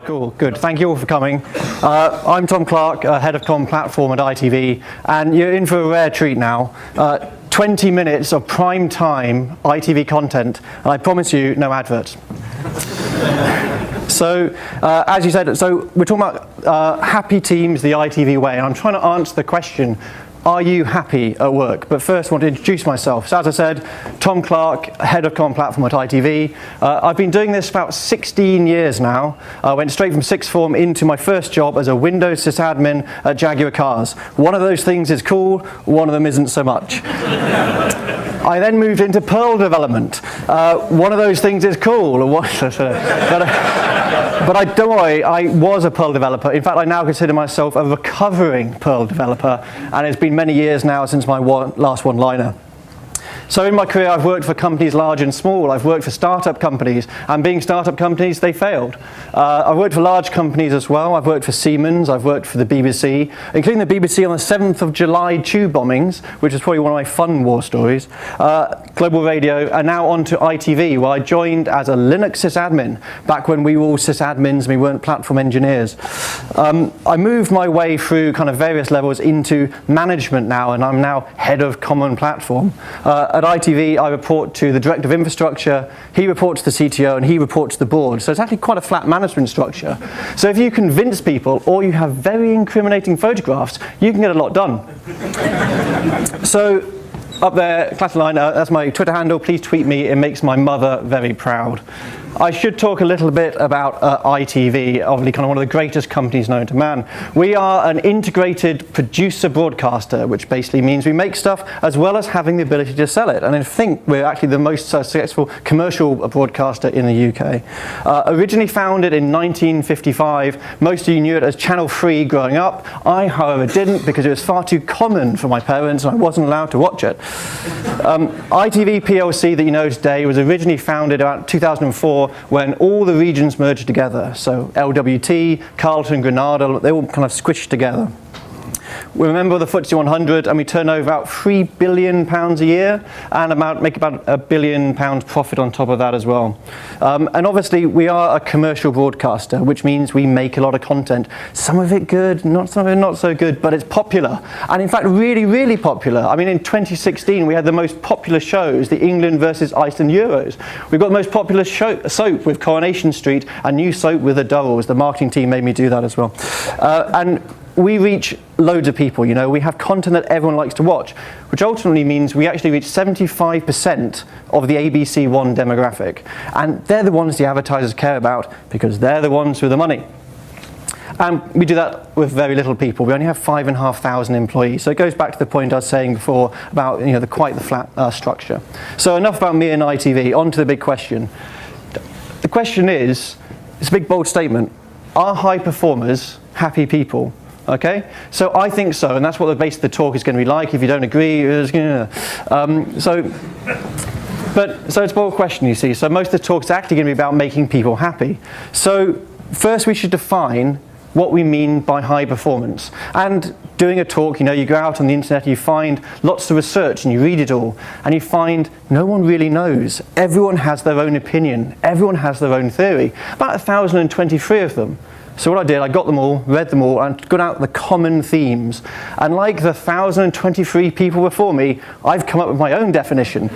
Cool, good. Thank you all for coming. I'm Tom Clark, Head of Common Platform at ITV, and you're in for a rare treat now. 20 minutes of prime time ITV content, and I promise you, no adverts. So, as you said, we're talking about happy teams the ITV way, and I'm trying to answer the question, are you happy at work? But first I want to introduce myself. So as I said, Tom Clark, Head of Common Platform at ITV. I've been doing this for about 16 years now. I went straight from sixth form into my first job as a Windows sysadmin at Jaguar Cars. One of those things is cool, one of them isn't so much. I then moved into Perl development. One of those things is cool. But don't worry, I was a Perl developer. In fact, I now consider myself a recovering Perl developer, and it's been many years now since my last one-liner. So in my career, I've worked for companies large and small. I've worked for startup companies, and being startup companies, they failed. I've worked for large companies as well. I've worked for Siemens, I've worked for the BBC, including the BBC on the 7th of July tube bombings, which is probably one of my fun war stories, Global Radio, and now on to ITV, where I joined as a Linux sysadmin, back when we were all sysadmins and we weren't platform engineers. I moved my way through kind of various levels into management now, and I'm now Head of Common Platform. At ITV, I report to the Director of Infrastructure, he reports to the CTO, and he reports to the board. So it's actually quite a flat management structure. So if you convince people, or you have very incriminating photographs, you can get a lot done. So up there, class line, that's my Twitter handle. Please tweet me, it makes my mother very proud. I should talk a little bit about ITV, obviously kind of one of the greatest companies known to man. We are an integrated producer broadcaster, which basically means we make stuff as well as having the ability to sell it. And I think we're actually the most successful commercial broadcaster in the UK. Originally founded in 1955, most of you knew it as Channel 3 growing up. I, however, didn't, because it was far too common for my parents and I wasn't allowed to watch it. ITV PLC that you know today was originally founded about 2004 when all the regions merged together. So LWT, Carlton, Granada, they all kind of squished together. We're a member of the FTSE 100 and we turn over about £3 billion a year and make about £1 billion profit on top of that as well. And obviously we are a commercial broadcaster, which means we make a lot of content. Some of it good, some of it not so good, but it's popular. And in fact, really, really popular. I mean, in 2016, we had the most popular shows, the England versus Iceland Euros. We've got the most popular soap with Coronation Street and new soap with the Durrells. The marketing team made me do that as well. And we reach loads of people, you know, we have content that everyone likes to watch, which ultimately means we actually reach 75% of the ABC One demographic. And they're the ones the advertisers care about because they're the ones with the money. And we do that with very little people. We only have 5,500 employees. So it goes back to the point I was saying before about, you know, quite the flat structure. So enough about me and ITV, on to the big question. The question is, it's a big bold statement, are high performers happy people? Okay, so I think so, and that's what the base of the talk is going to be like. If you don't agree, so it's a bold question, you see. So most of the talk is actually going to be about making people happy. So first we should define what we mean by high performance. And doing a talk, you know, you go out on the internet, you find lots of research and you read it all, and you find no one really knows. Everyone has their own opinion. Everyone has their own theory. About 1,023 of them. So what I did, I got them all, read them all, and got out the common themes. And like the 1,023 people before me, I've come up with my own definition.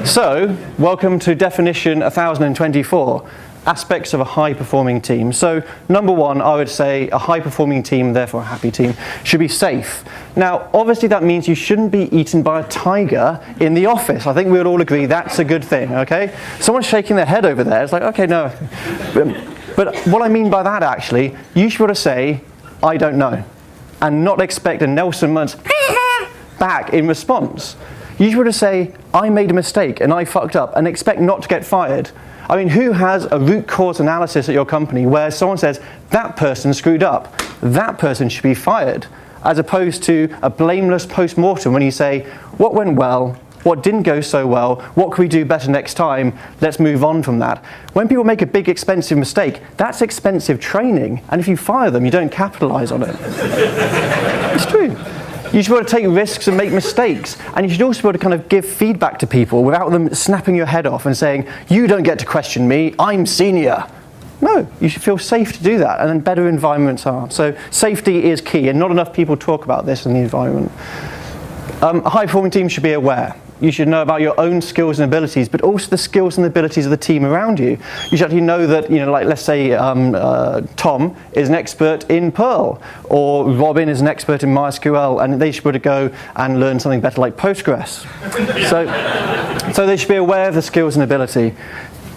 So, welcome to definition 1024, aspects of a high-performing team. So, number one, I would say a high-performing team, therefore a happy team, should be safe. Now, obviously that means you shouldn't be eaten by a tiger in the office. I think we would all agree that's a good thing, okay? Someone's shaking their head over there. It's like, okay, no. But what I mean by that, actually, you should be able to say, I don't know, and not expect a Nelson Muntz back in response. You should be able to say, I made a mistake and I fucked up, and expect not to get fired. I mean, who has a root cause analysis at your company where someone says, that person screwed up, that person should be fired, as opposed to a blameless post-mortem when you say, what went well, what didn't go so well, what can we do better next time, let's move on from that. When people make a big expensive mistake, that's expensive training, and if you fire them, you don't capitalize on it. It's true. You should be able to take risks and make mistakes, and you should also be able to kind of give feedback to people without them snapping your head off and saying, you don't get to question me, I'm senior. No, you should feel safe to do that, and then better environments are. So safety is key, and not enough people talk about this in the environment. A high-performing team should be aware. You should know about your own skills and abilities, but also the skills and abilities of the team around you. You should actually know that, like let's say Tom is an expert in Perl, or Robin is an expert in MySQL, and they should be able to go and learn something better like Postgres. So they should be aware of the skills and ability.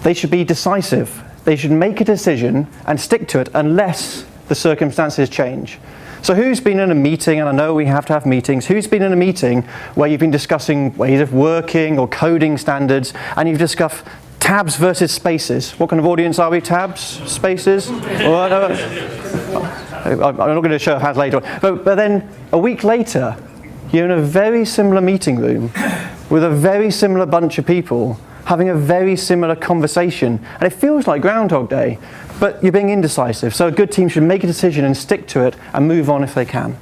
They should be decisive. They should make a decision and stick to it unless the circumstances change. So who's been in a meeting, and I know we have to have meetings, who's been in a meeting where you've been discussing ways of working or coding standards, and you've discussed tabs versus spaces? What kind of audience are we? Tabs? Spaces? I'm not going to show hands later on. But then a week later, you're in a very similar meeting room with a very similar bunch of people having a very similar conversation, and it feels like Groundhog Day, but you're being indecisive. So a good team should make a decision and stick to it and move on if they can.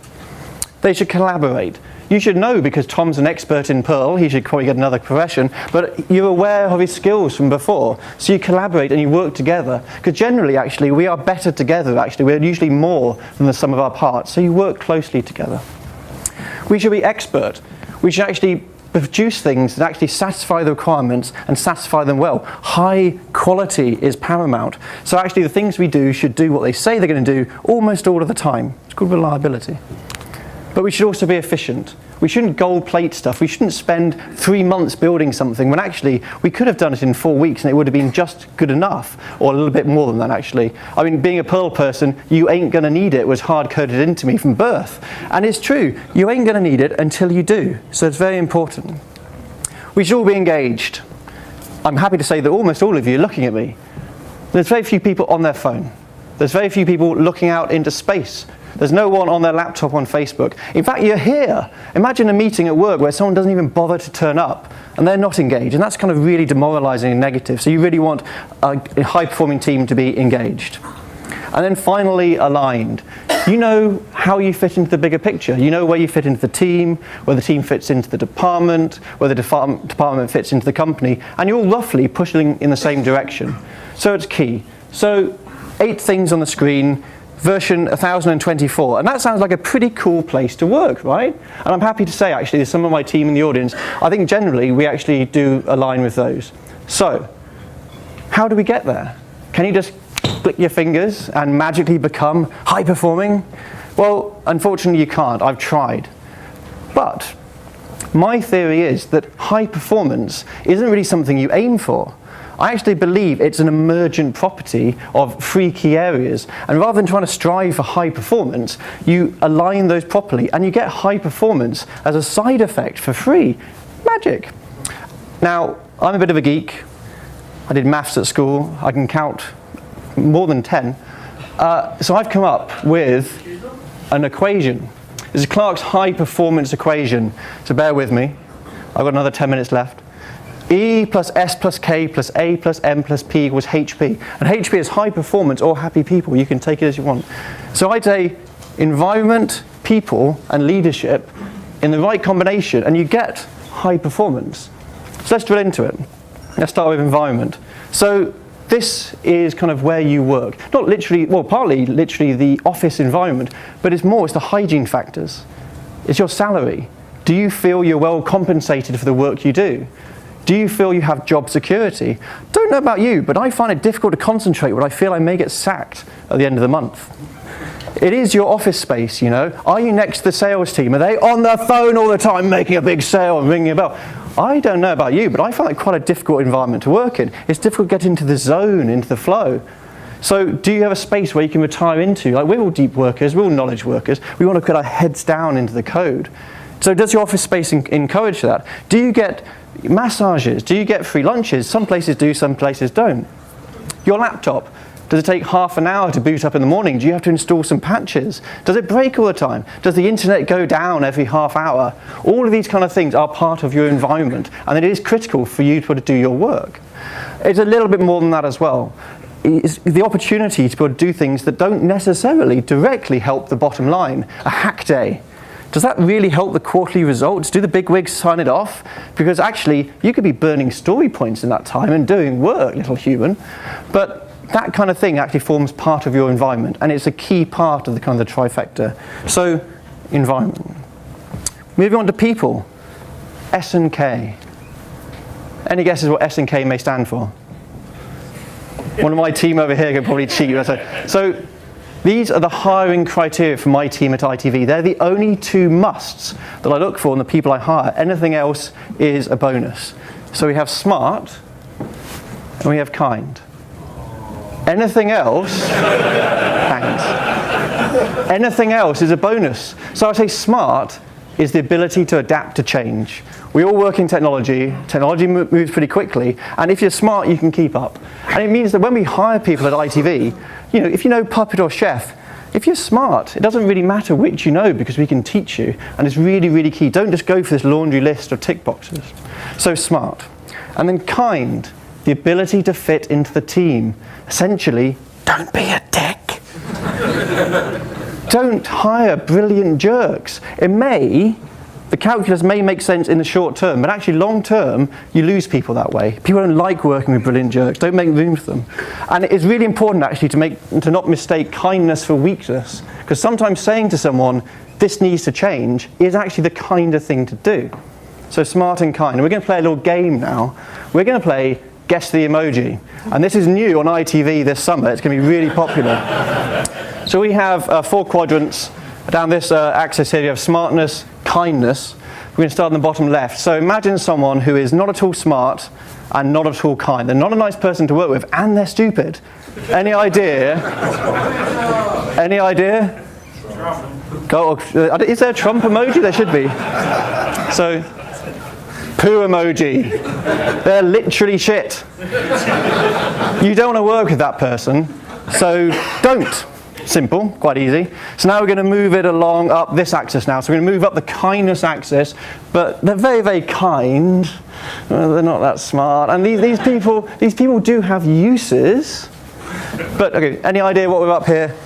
They should collaborate. You should know, because Tom's an expert in Perl, he should probably get another profession, but you're aware of his skills from before, so you collaborate and you work together, because generally, actually, we are better together, actually. We're usually more than the sum of our parts, so you work closely together. We should be expert. We should actually produce things that actually satisfy the requirements and satisfy them well. High quality is paramount. So actually the things we do should do what they say they're going to do almost all of the time. It's called reliability. But we should also be efficient. We shouldn't gold plate stuff. We shouldn't spend 3 months building something when actually we could have done it in 4 weeks and it would have been just good enough, or a little bit more than that actually. I mean, being a Perl person, you ain't gonna need it was hard coded into me from birth. And it's true, you ain't gonna need it until you do. So it's very important. We should all be engaged. I'm happy to say that almost all of you are looking at me. There's very few people on their phone. There's very few people looking out into space. There's no one on their laptop on Facebook. In fact, you're here. Imagine a meeting at work where someone doesn't even bother to turn up and they're not engaged, and that's kind of really demoralizing and negative. So you really want a high-performing team to be engaged. And then finally, aligned. You know how you fit into the bigger picture. You know where you fit into the team, where the team fits into the department, where the department fits into the company, and you're all roughly pushing in the same direction. So it's key. So 8 things on the screen, version 1024, and that sounds like a pretty cool place to work, right? And I'm happy to say, actually, there's some of my team in the audience, I think generally we actually do align with those. So, how do we get there? Can you just click your fingers and magically become high performing? Well, unfortunately you can't. I've tried. But my theory is that high performance isn't really something you aim for. I actually believe it's an emergent property of 3 key areas, and rather than trying to strive for high performance, you align those properly and you get high performance as a side effect for free. Magic. Now, I'm a bit of a geek. I did maths at school. I can count more than 10. So I've come up with an equation. This is Clark's high performance equation. So bear with me. I've got another 10 minutes left. E plus S plus K plus A plus M plus P equals HP. And HP is high performance or happy people. You can take it as you want. So I'd say environment, people, and leadership in the right combination, and you get high performance. So let's drill into it. Let's start with environment. So this is kind of where you work. Not literally, well, partly literally the office environment, but it's the hygiene factors. It's your salary. Do you feel you're well compensated for the work you do? Do you feel you have job security? Don't know about you, but I find it difficult to concentrate when I feel I may get sacked at the end of the month. It is your office space, you know. Are you next to the sales team? Are they on their phone all the time making a big sale and ringing a bell? I don't know about you, but I find it quite a difficult environment to work in. It's difficult to get into the zone, into the flow. So do you have a space where you can retire into? Like, we're all deep workers, we're all knowledge workers. We want to put our heads down into the code. So does your office space encourage that? Do you get massages? Do you get free lunches? Some places do, some places don't. Your laptop, does it take half an hour to boot up in the morning? Do you have to install some patches? Does it break all the time? Does the internet go down every half hour? All of these kind of things are part of your environment, and it is critical for you to be able to do your work. It's a little bit more than that as well. It's the opportunity to be able to do things that don't necessarily directly help the bottom line. A hack day. Does that really help the quarterly results? Do the bigwigs sign it off? Because actually, you could be burning story points in that time and doing work, little human. But that kind of thing actually forms part of your environment, and it's a key part of the kind of the trifecta. So, environment. Moving on to people, S and K. Any guesses what S and K may stand for? One of my team over here could probably cheat. So these are the hiring criteria for my team at ITV. They're the only two musts that I look for in the people I hire. Anything else is a bonus. So we have smart and we have kind. Anything else, thanks. Anything else is a bonus. So I say smart is the ability to adapt to change. We all work in technology. Technology moves pretty quickly, and if you're smart, you can keep up. And it means that when we hire people at ITV, if you know Puppet or Chef, if you're smart, it doesn't really matter which you know because we can teach you, and it's really, really key. Don't just go for this laundry list of tick boxes. So smart. And then kind, the ability to fit into the team. Essentially, don't be a dick. Don't hire brilliant jerks. The calculus may make sense in the short term, but actually long term, you lose people that way. People don't like working with brilliant jerks. Don't make room for them. And it is really important actually to not mistake kindness for weakness, because sometimes saying to someone, this needs to change, is actually the kinder thing to do. So smart and kind. And we're going to play a little game now. We're going to play Guess the Emoji. And this is new on ITV this summer. It's going to be really popular. So we have 4 quadrants. Down this axis here, you have smartness, kindness. We're going to start on the bottom left. So imagine someone who is not at all smart and not at all kind. They're not a nice person to work with, and they're stupid. Any idea? Any idea? Is there a Trump emoji? There should be. So, poo emoji. They're literally shit. You don't want to work with that person, so don't. Simple, quite easy. So now we're going to move it along up this axis now. So we're going to move up the kindness axis, but they're very, very kind. They're not that smart. And these people do have uses. But okay, any idea what we're up here?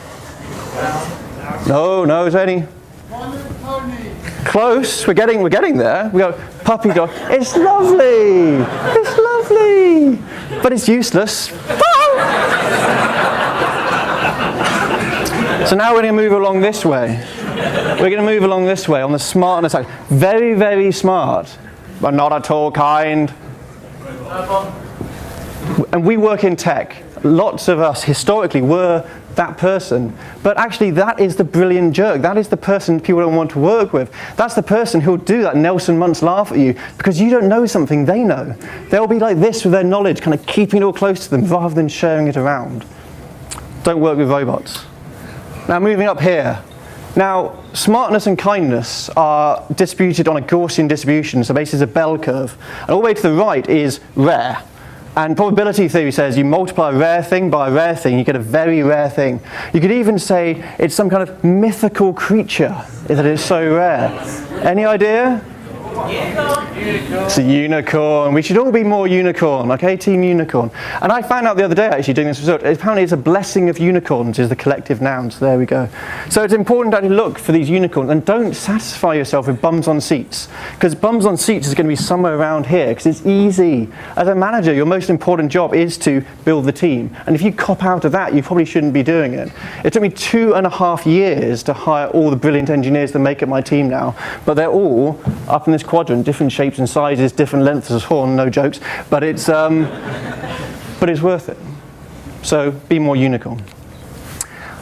No, is there any? Close. We're getting there. We go puppy dog. It's lovely. It's lovely. But it's useless. So now we're going to move along this way. We're going to move along this way on the smartness side. Very, very smart, but not at all kind. And we work in tech. Lots of us historically were that person. But actually that is the brilliant jerk. That is the person people don't want to work with. That's the person who'll do that Nelson Muntz laugh at you because you don't know something they know. They'll be like this with their knowledge, kind of keeping it all close to them rather than sharing it around. Don't work with robots. Now moving up here. Now smartness and kindness are distributed on a Gaussian distribution, so basically it's a bell curve. And all the way to the right is rare. And probability theory says you multiply a rare thing by a rare thing, you get a very rare thing. You could even say it's some kind of mythical creature that is so rare. Any idea? It's a unicorn. We should all be more unicorn, okay? Team unicorn. And I found out the other day, actually, doing this research, apparently it's a blessing of unicorns is the collective noun, so there we go. So it's important to look for these unicorns and don't satisfy yourself with bums on seats, because bums on seats is going to be somewhere around here, because it's easy. As a manager, your most important job is to build the team. And if you cop out of that, you probably shouldn't be doing it. It took me 2.5 years to hire all the brilliant engineers that make up my team now, but they're all up in this quadrant, different shapes and sizes, different lengths of horn, no jokes, but it's worth it. So be more unicorn.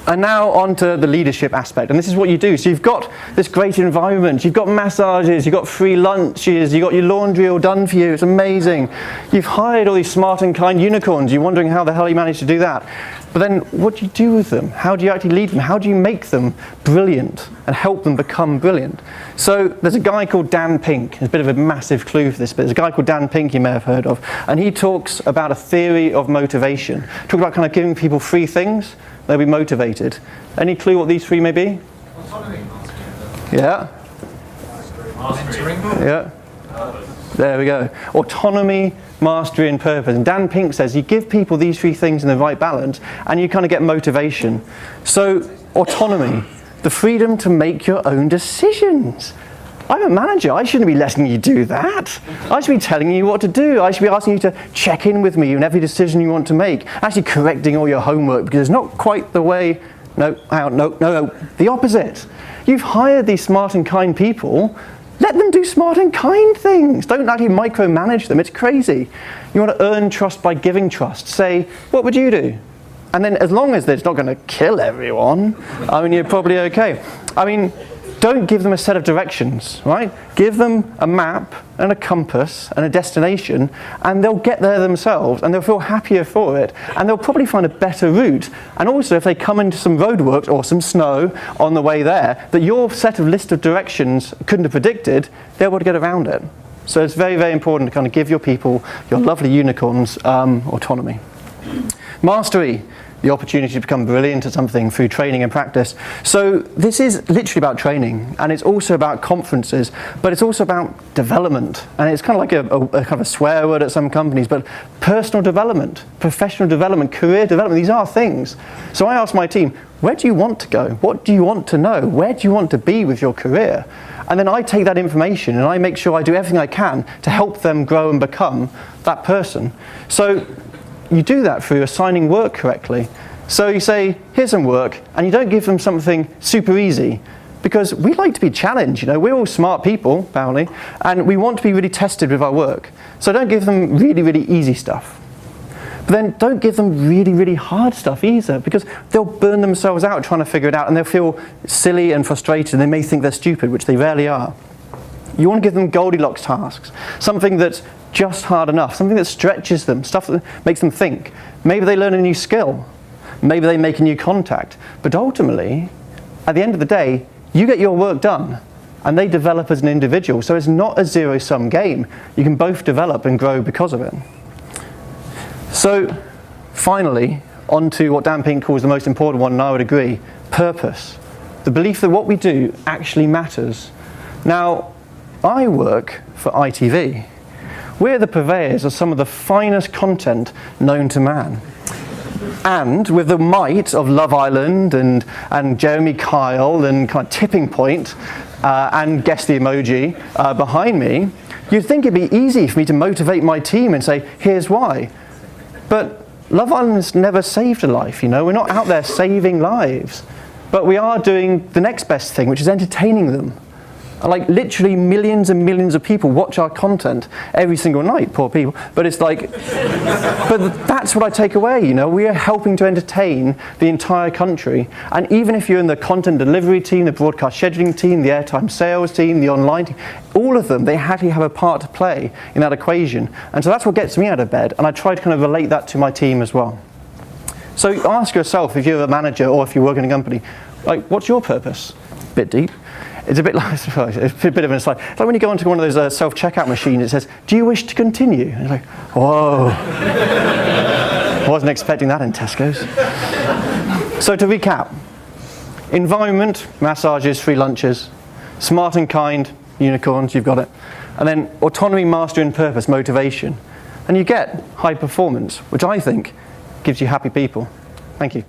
And now on to the leadership aspect, and this is what you do. So you've got this great environment, you've got massages, you've got free lunches, you've got your laundry all done for you, it's amazing. You've hired all these smart and kind unicorns, you're wondering how the hell you managed to do that. But then what do you do with them? How do you actually lead them? How do you make them brilliant and help them become brilliant? So there's a guy called Dan Pink. There's a bit of a massive clue for this, but there's a guy called Dan Pink you may have heard of, and he talks about a theory of motivation. Talk about kind of giving people free things, they'll be motivated. Any clue what these three may be? Autonomy. Yeah. Mastery. Yeah. There we go. Autonomy, mastery and purpose. And Dan Pink says you give people these three things in the right balance and you kind of get motivation. So autonomy, the freedom to make your own decisions. I'm a manager. I shouldn't be letting you do that. I should be telling you what to do. I should be asking you to check in with me in every decision you want to make. Actually correcting all your homework because it's not quite the way. No, the opposite. You've hired these smart and kind people. Let them do smart and kind things. Don't actually micromanage them. It's crazy. You want to earn trust by giving trust. Say, what would you do? And then as long as it's not going to kill everyone, I mean, you're probably okay. I mean, don't give them a set of directions, right? Give them a map and a compass and a destination, and they'll get there themselves, and they'll feel happier for it, and they'll probably find a better route. And also, if they come into some roadworks or some snow on the way there that your set of list of directions couldn't have predicted, they're able to get around it. So it's very, very important to kind of give your people, your lovely unicorns, autonomy. Mastery. The opportunity to become brilliant at something through training and practice. So this is literally about training, and it's also about conferences, but it's also about development. And it's kind of like a kind of a swear word at some companies, but personal development, professional development, career development, these are things. So I ask my team, where do you want to go? What do you want to know? Where do you want to be with your career? And then I take that information and I make sure I do everything I can to help them grow and become that person. So you do that through assigning work correctly. So you say, here's some work, and you don't give them something super easy, because we like to be challenged, you know, we're all smart people, apparently, and we want to be really tested with our work. So don't give them really, really easy stuff. But then don't give them really, really hard stuff either, because they'll burn themselves out trying to figure it out, and they'll feel silly and frustrated, and they may think they're stupid, which they rarely are. You want to give them Goldilocks tasks, something that's just hard enough, something that stretches them, stuff that makes them think. Maybe they learn a new skill, maybe they make a new contact, but ultimately, at the end of the day, you get your work done and they develop as an individual, so it's not a zero-sum game. You can both develop and grow because of it. So finally, on to what Dan Pink calls the most important one, and I would agree, purpose. The belief that what we do actually matters. Now, I work for ITV. We're the purveyors of some of the finest content known to man. And with the might of Love Island and Jeremy Kyle and kind of Tipping Point and Guess the Emoji behind me, you'd think it'd be easy for me to motivate my team and say, here's why. But Love Island's never saved a life, you know, we're not out there saving lives. But we are doing the next best thing, which is entertaining them. Like literally millions and millions of people watch our content every single night, poor people. But it's like, but that's what I take away, you know, we are helping to entertain the entire country. And even if you're in the content delivery team, the broadcast scheduling team, the airtime sales team, the online team, all of them, they actually have a part to play in that equation. And so that's what gets me out of bed. And I try to kind of relate that to my team as well. So ask yourself, if you're a manager or if you work in a company, like, what's your purpose? A bit deep. It's a bit like, it's a bit of an aside. It's like when you go onto one of those self-checkout machines, it says, do you wish to continue? And you're like, whoa. Wasn't expecting that in Tesco's. So to recap, environment, massages, free lunches, smart and kind, unicorns, you've got it. And then autonomy, mastery and purpose, motivation. And you get high performance, which I think gives you happy people. Thank you.